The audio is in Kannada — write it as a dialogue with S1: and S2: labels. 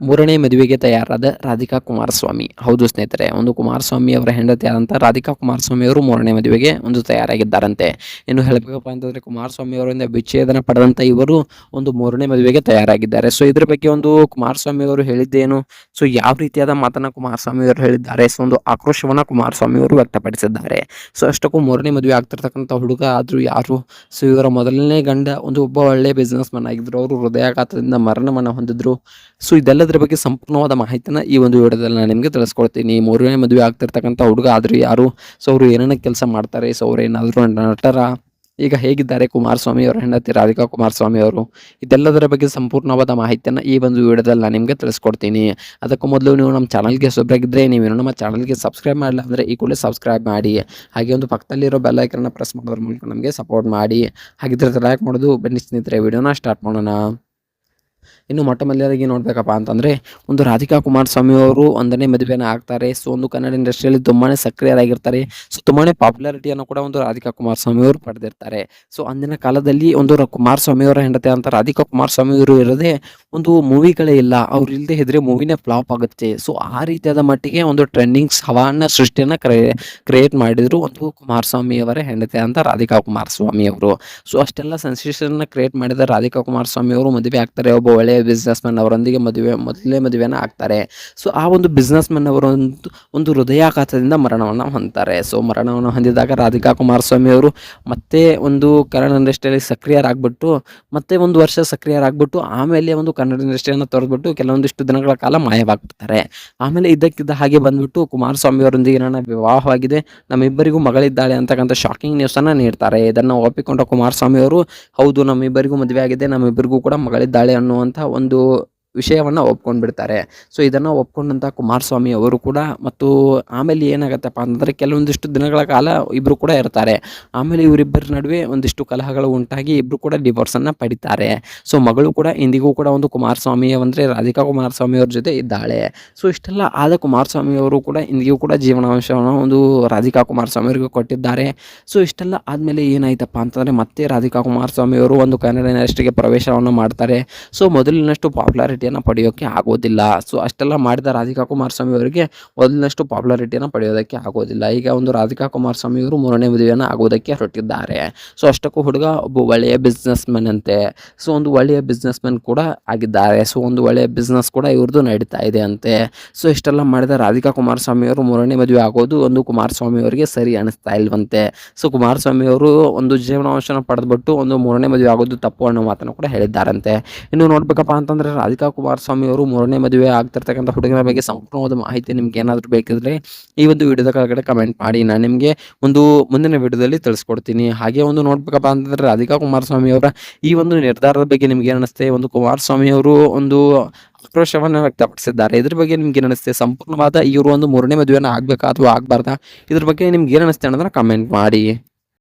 S1: ಮೂರನೇ ಮದುವೆಗೆ ತಯಾರಾದ ರಾಧಿಕಾ ಕುಮಾರಸ್ವಾಮಿ. ಹೌದು ಸ್ನೇಹಿತರೆ, ಒಂದು ಕುಮಾರಸ್ವಾಮಿ ಅವರ ಹೆಂಡತಿಯಾದಂಥ ರಾಧಿಕಾ ಕುಮಾರಸ್ವಾಮಿ ಅವರು ಮೂರನೇ ಮದುವೆಗೆ ಒಂದು ತಯಾರಾಗಿದ್ದಾರಂತೆ. ಇನ್ನು ಹೇಳಬೇಕಪ್ಪ ಅಂತಂದರೆ, ಕುಮಾರಸ್ವಾಮಿ ಅವರಿಂದ ವಿಚ್ಛೇದನ ಪಡೆದಂಥ ಇವರು ಒಂದು ಮೂರನೇ ಮದುವೆಗೆ ತಯಾರಾಗಿದ್ದಾರೆ. ಸೊ ಇದ್ರ ಬಗ್ಗೆ ಒಂದು ಕುಮಾರಸ್ವಾಮಿ ಅವರು ಹೇಳಿದ್ದೇನು, ಸೊ ಯಾವ ರೀತಿಯಾದ ಮಾತನ್ನ ಕುಮಾರಸ್ವಾಮಿ ಅವರು ಹೇಳಿದ್ದಾರೆ, ಸೊ ಒಂದು ಆಕ್ರೋಶವನ್ನ ಕುಮಾರಸ್ವಾಮಿ ಅವರು ವ್ಯಕ್ತಪಡಿಸಿದ್ದಾರೆ. ಸೊ ಅಷ್ಟಕ್ಕೂ ಮೂರನೇ ಮದುವೆ ಆಗ್ತಿರ್ತಕ್ಕಂಥ ಹುಡುಗ ಆದರೂ ಯಾರು, ಸೊ ಇವರ ಮೊದಲನೇ ಗಂಡ ಒಬ್ಬ ಒಳ್ಳೆ ಬಿಸ್ನೆಸ್ ಮ್ಯಾನ್ ಆಗಿದ್ರು. ಅವರು ಹೃದಯಾಘಾತದಿಂದ ಮರಣವನ್ನು ಹೊಂದಿದ್ರು. ಸೊ ಇದೆಲ್ಲದರ ಬಗ್ಗೆ ಸಂಪೂರ್ಣವಾದ ಮಾಹಿತಿನ ಈ ಒಂದು ವಿಡಿಯೋದಲ್ಲಿ ನಾನು ನಿಮಗೆ ತಿಳಿಸ್ಕೊಡ್ತೀನಿ. ಮೂರನೇ ಮದುವೆ ಆಗ್ತಿರ್ತಕ್ಕಂಥ ಹುಡುಗ ಆದರೂ ಯಾರು, ಸೊ ಅವರು ಏನೇನು ಕೆಲಸ ಮಾಡ್ತಾರೆ, ಸೊ ಅವ್ರು ಏನಾದರೂ ನಟರ, ಈಗ ಹೇಗಿದ್ದಾರೆ ಕುಮಾರಸ್ವಾಮಿ ಅವರ ಹೆಂಡತಿ ರಾಧಿಕಾ ಕುಮಾರಸ್ವಾಮಿ ಅವರು, ಇದೆಲ್ಲದರ ಬಗ್ಗೆ ಸಂಪೂರ್ಣವಾದ ಮಾಹಿತಿಯನ್ನು ಈ ಒಂದು ವಿಡಿಯೋದಲ್ಲಿ ನಾನು ನಿಮಗೆ ತಿಳಿಸ್ಕೊಡ್ತೀನಿ. ಅದಕ್ಕೂ ಮೊದಲು ನೀವು ನಮ್ಮ ಚಾನಲ್ಗೆ ಹೊಸಬರಾಗಿದ್ದರೆ, ನೀವೇನು ನಮ್ಮ ಚಾನಲ್ಗೆ ಸಬ್ಸ್ಕ್ರೈಬ್ ಮಾಡಿಲ್ಲ ಅಂದರೆ ಈ ಕೂಡಲೇ ಸಬ್ಸ್ಕ್ರೈಬ್ ಮಾಡಿ. ಹಾಗೆ ಒಂದು ಪಕ್ಕದಲ್ಲಿರೋ ಬೆಲ್ ಐಕನ್ನ ಪ್ರೆಸ್ ಮಾಡೋದ್ರ ಮೂಲಕ ನಮಗೆ ಸಪೋರ್ಟ್ ಮಾಡಿ. ಹಾಗಿದ್ರೆ ಲೈಕ್ ಮಾಡೋದು ಬನ್ನಿ ಸ್ನೇಹಿತರೆ, ವಿಡಿಯೋನ ಸ್ಟಾರ್ಟ್ ಮಾಡೋಣ. ಇನ್ನು ಮೊಟ್ಟ ಮೊದಲಾಗಿ ನೋಡಬೇಕಪ್ಪ ಅಂತಂದರೆ, ಒಂದು ರಾಧಿಕಾ ಕುಮಾರಸ್ವಾಮಿ ಅವರು ಒಂದನೇ ಮದುವೆನ ಆಗ್ತಾರೆ. ಸೊ ಒಂದು ಕನ್ನಡ ಇಂಡಸ್ಟ್ರಿಯಲ್ಲಿ ತುಂಬಾ ಸಕ್ರಿಯರಾಗಿರ್ತಾರೆ. ಸೊ ತುಂಬಾ ಪಾಪ್ಯುಲಾರಿಟಿಯನ್ನು ಕೂಡ ಒಂದು ರಾಧಿಕಾ ಕುಮಾರಸ್ವಾಮಿ ಅವರು ಪಡೆದಿರ್ತಾರೆ. ಸೊ ಅಂದಿನ ಕಾಲದಲ್ಲಿ ಒಂದು ಕುಮಾರಸ್ವಾಮಿ ಅವರ ಹೆಂಡತಿ ಅಂತ ರಾಧಿಕಾ ಕುಮಾರಸ್ವಾಮಿ ಅವರು ಇರದೆ ಒಂದು ಮೂವಿಗಳೇ ಇಲ್ಲ, ಅವ್ರು ಇಲ್ಲದೆ ಇದ್ರೆ ಮೂವಿನೇ ಫ್ಲಾಪ್ ಆಗುತ್ತೆ. ಸೊ ಆ ರೀತಿಯಾದ ಮಟ್ಟಿಗೆ ಒಂದು ಟ್ರೆಂಡಿಂಗ್ಸ್ ಹವಾನ ಸೃಷ್ಟಿಯನ್ನು ಕ್ರಿಯೇಟ್ ಮಾಡಿದ್ರು ಒಂದು ಕುಮಾರಸ್ವಾಮಿ ಅವರ ಹೆಂಡತಿ ಅಂತ ರಾಧಿಕಾ ಕುಮಾರಸ್ವಾಮಿ ಅವರು. ಸೊ ಅಷ್ಟೆಲ್ಲ ಸೆನ್ಸೇಷನ್ ಕ್ರಿಯೇಟ್ ಮಾಡಿದ ರಾಧಿಕಾ ಕುಮಾರಸ್ವಾಮಿ ಅವರು ಮದುವೆ ಆಗ್ತಾರೆ. ಒಬ್ಬ ಒಳ್ಳೆಯ ಬಿಸ್ನೆಸ್ ಮ್ಯಾನ್ ಅವರೊಂದಿಗೆ ಮೊದಲನೇ ಮದುವೆನ ಆಗ್ತಾರೆ. ಸೊ ಆ ಒಂದು ಬಿಸ್ನೆಸ್ ಮ್ಯಾನ್ ಅವರು ಒಂದು ಹೃದಯಾಘಾತದಿಂದ ಮರಣವನ್ನು ಹೊಂದ್ತಾರೆ. ಸೊ ಮರಣವನ್ನು ಹೊಂದಿದಾಗ ರಾಧಿಕಾ ಕುಮಾರಸ್ವಾಮಿ ಅವರು ಮತ್ತೆ ಒಂದು ಕನ್ನಡ ಇಂಡಸ್ಟ್ರಿಯಲ್ಲಿ ಸಕ್ರಿಯರಾಗ್ಬಿಟ್ಟು, ಮತ್ತೆ ಒಂದು ವರ್ಷ ಸಕ್ರಿಯರಾಗ್ಬಿಟ್ಟು, ಆಮೇಲೆ ಒಂದು ಕನ್ನಡ ಇಂಡಸ್ಟ್ರಿಯನ್ನು ತೊರೆದ್ಬಿಟ್ಟು ಕೆಲವೊಂದಿಷ್ಟು ದಿನಗಳ ಕಾಲ ಮಾಯವಾಗ್ಬಿಡ್ತಾರೆ. ಆಮೇಲೆ ಇದ್ದಕ್ಕಿದ್ದ ಹಾಗೆ ಬಂದ್ಬಿಟ್ಟು ಕುಮಾರಸ್ವಾಮಿ ಅವರೊಂದಿಗೆ ನನ್ನ ವಿವಾಹವಾಗಿದೆ, ನಮ್ಮಿಬ್ಬರಿಗೂ ಮಗಳಿದ್ದಾಳೆ ಅಂತಕ್ಕಂಥ ಶಾಕಿಂಗ್ ನ್ಯೂಸನ್ನು ನೀಡ್ತಾರೆ. ಇದನ್ನು ಒಪ್ಪಿಕೊಂಡ ಕುಮಾರಸ್ವಾಮಿ ಅವರು, ಹೌದು ನಮ್ಮಿಬ್ಬರಿಗೂ ಮದುವೆ ಆಗಿದೆ, ನಮ್ಮಿಬ್ಬರಿಗೂ ಕೂಡ ಮಗಳಿದ್ದಾಳೆ ಅನ್ನುವಂಥ ಒಂದು ವಿಷಯವನ್ನು ಒಪ್ಕೊಂಡ್ಬಿಡ್ತಾರೆ. ಸೊ ಇದನ್ನು ಒಪ್ಕೊಂಡಂಥ ಕುಮಾರಸ್ವಾಮಿ ಅವರು ಕೂಡ, ಮತ್ತು ಆಮೇಲೆ ಏನಾಗತ್ತಪ್ಪ ಅಂತಂದರೆ ಕೆಲವೊಂದಿಷ್ಟು ದಿನಗಳ ಕಾಲ ಇಬ್ಬರು ಕೂಡ ಇರ್ತಾರೆ. ಆಮೇಲೆ ಇವರಿಬ್ಬರ ನಡುವೆ ಒಂದಿಷ್ಟು ಕಲಹಗಳು ಉಂಟಾಗಿ ಇಬ್ಬರು ಕೂಡ ಡಿವೋರ್ಸನ್ನು ಪಡಿತಾರೆ. ಸೊ ಮಗಳು ಕೂಡ ಇಂದಿಗೂ ಕೂಡ ಒಂದು ಕುಮಾರಸ್ವಾಮಿ ಅಂದರೆ ರಾಧಿಕಾ ಕುಮಾರಸ್ವಾಮಿ ಅವ್ರ ಜೊತೆ ಇದ್ದಾಳೆ. ಸೊ ಇಷ್ಟೆಲ್ಲ ಆದ ಕುಮಾರಸ್ವಾಮಿ ಅವರು ಕೂಡ ಇಂದಿಗೂ ಕೂಡ ಜೀವನಾಂಶವನ್ನು ಒಂದು ರಾಧಿಕಾ ಕುಮಾರಸ್ವಾಮಿ ಅವರಿಗೆ ಕೊಟ್ಟಿದ್ದಾರೆ. ಸೊ ಇಷ್ಟೆಲ್ಲ ಆದಮೇಲೆ ಏನಾಯ್ತಪ್ಪ ಅಂತಂದರೆ, ಮತ್ತೆ ರಾಧಿಕಾ ಕುಮಾರಸ್ವಾಮಿ ಅವರು ಒಂದು ಕನ್ನಡ ಇಂಡಸ್ಟ್ರಿಗೆ ಪ್ರವೇಶವನ್ನು ಮಾಡ್ತಾರೆ. ಸೊ ಮೊದಲಿನಷ್ಟು ಪಾಪ್ಯುಲಾರಿಟಿಯನ್ನು ಪಡೆಯೋಕ್ಕೆ ಆಗೋದಿಲ್ಲ. ಸೊ ಅಷ್ಟೆಲ್ಲ ಮಾಡಿದ ರಾಧಿಕಾ ಕುಮಾರಸ್ವಾಮಿ ಅವರಿಗೆ ಮೊದಲಿನಷ್ಟು ಪಾಪ್ಯುಲಾರಿಟಿಯನ್ನು ಪಡೆಯೋದಕ್ಕೆ ಆಗೋದಿಲ್ಲ. ಈಗ ಒಂದು ರಾಧಿಕಾ ಕುಮಾರಸ್ವಾಮಿ ಅವರು ಮೂರನೇ ಮದುವೆಯನ್ನು ಆಗೋದಕ್ಕೆ ಹೊರಟಿದ್ದಾರೆ. ಸೊ ಅಷ್ಟಕ್ಕೂ ಹುಡುಗ ಒಬ್ಬ ಒಳ್ಳೆಯ ಬಿಸ್ನೆಸ್ ಮ್ಯಾನ್ ಅಂತೆ. ಸೊ ಒಂದು ಒಳ್ಳೆಯ ಬಿಸ್ನೆಸ್ ಮ್ಯಾನ್ ಕೂಡ ಆಗಿದ್ದಾರೆ. ಸೊ ಒಂದು ಒಳ್ಳೆಯ ಬಿಸ್ನೆಸ್ ಕೂಡ ಇವ್ರದ್ದು ನಡೀತಾ ಇದೆ ಅಂತೆ. ಸೊ ಇಷ್ಟೆಲ್ಲ ಮಾಡಿದ ರಾಧಿಕಾ ಕುಮಾರಸ್ವಾಮಿ ಅವರು ಮೂರನೇ ಮದುವೆ ಆಗೋದು ಒಂದು ಕುಮಾರಸ್ವಾಮಿ ಅವರಿಗೆ ಸರಿ ಅನಿಸ್ತಾ ಇಲ್ವಂತೆ. ಸೊ ಕುಮಾರಸ್ವಾಮಿ ಅವರು ಒಂದು ಜೀವನಾಂಶನ ಪಡೆದ್ಬಿಟ್ಟು ಒಂದು ಮೂರನೇ ಮದುವೆ ಆಗೋದು ತಪ್ಪು ಅನ್ನೋ ಮಾತನ್ನು ಕೂಡ ಹೇಳಿದ್ದಾರಂತೆ. ಇನ್ನು ನೋಡ್ಬೇಕಪ್ಪ ಅಂತಂದರೆ, ರಾಧಿಕಾ ಕುಮಾರಸ್ವಾಮಿ ಅವರು ಮೂರನೇ ಮದುವೆ ಆಗ್ತಿರ್ತಕ್ಕಂಥ ಹುಡುಗನ ಬಗ್ಗೆ ಸಂಪೂರ್ಣವಾದ ಮಾಹಿತಿ ನಿಮ್ಗೆ ಏನಾದರೂ ಬೇಕಿದ್ರೆ ಈ ಒಂದು ವಿಡಿಯೋದ ಕೆಳಗಡೆ ಕಮೆಂಟ್ ಮಾಡಿ, ನಾನು ನಿಮಗೆ ಒಂದು ಮುಂದಿನ ವಿಡಿಯೋದಲ್ಲಿ ತಿಳಿಸ್ಕೊಡ್ತೀನಿ. ಹಾಗೆ ಒಂದು ನೋಡ್ಬೇಕಪ್ಪ ಅಂತಂದರೆ, ರಾಧಿಕಾ ಕುಮಾರಸ್ವಾಮಿ ಅವರ ಈ ಒಂದು ನಿರ್ಧಾರದ ಬಗ್ಗೆ ನಿಮ್ಗೆ ಏನು ಅನಿಸುತ್ತೆ? ಒಂದು ಕುಮಾರಸ್ವಾಮಿ ಅವರು ಒಂದು ಆಕ್ರೋಶವನ್ನು ವ್ಯಕ್ತಪಡಿಸಿದ್ದಾರೆ. ಇದ್ರ ಬಗ್ಗೆ ನಿಮ್ಗೆ ಏನು ಅನಿಸುತ್ತೆ? ಸಂಪೂರ್ಣವಾದ ಇವರು ಒಂದು ಮೂರನೇ ಮದುವೆನ ಆಗಬೇಕಾ ಅಥವಾ ಆಗಬಾರ್ದಾ? ಇದ್ರ ಬಗ್ಗೆ ನಿಮ್ಗೆ ಏನು ಅನಿಸುತ್ತೆ ಅನ್ನೋದನ್ನ ಕಮೆಂಟ್ ಮಾಡಿ.